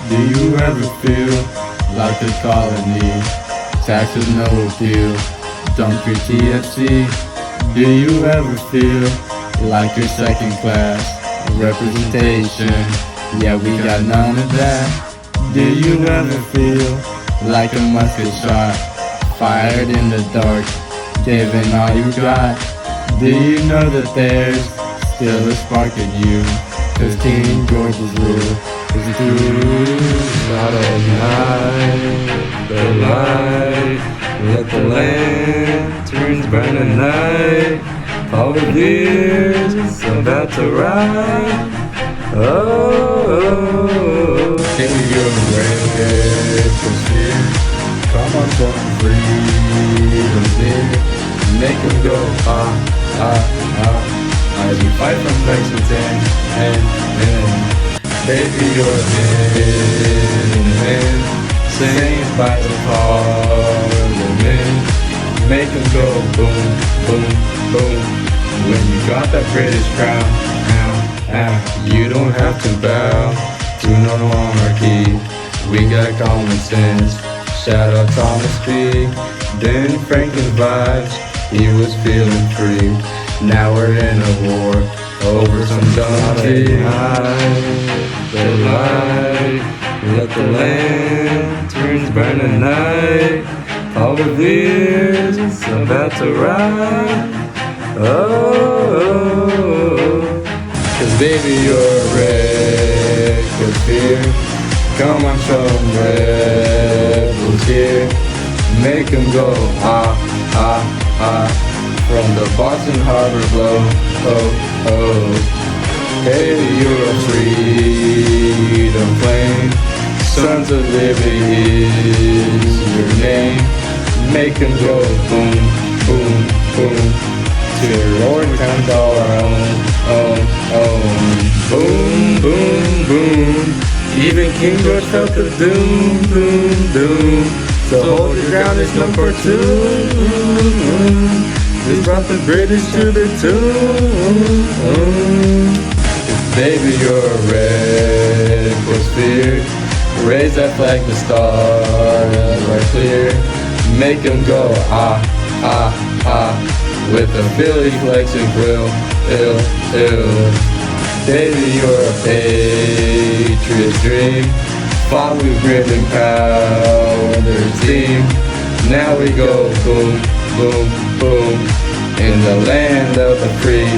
Do you ever feel like a colony? Taxes no appeal, dump your TFC. Do you ever feel like you're second class? Representation, yeah, we got none of that. Do you ever feel like a musket shot, fired in the dark, giving all you got? Do you know that there's still a spark in you? 'Cause King George's rule is through. Not at night, the light, let the lanterns burn at night. All the years about to ride. Oh, Can you break for fear? Come on, so freedom here. Make them go, as you fight from Lexington, and baby, you're in, saved by the parliament. Make them go boom, boom, boom. When you got that British crown, you don't have to bow to no monarchy. We got common sense. Shout out Thomas B. Ben Franklin vibes, he was feeling free. Now we're in a war over some donkey. the light, let the lanterns burn at night. All the years about to ride. Oh, 'Cause baby, you're a Redcoat fear. Come on, show them rebels here. Make them go, from the Boston Harbor blow, oh. Baby, you're a freedom flame. Sons of Liberty is your name. Make them go boom, boom, boom. To your Lord comes all our own. Boom, boom, boom. Even King George felt the doom, doom, doom. So hold your ground, it's number 2. This brought the British to the tomb. Baby, you're a Redcoat spear. Raise that flag, the stars are clear. Make them go, with a Billy Flex and grill, ill. Baby, you're a patriot dream. Fought with grit and powder team. Now we go boom, boom, boom. In the land of the free.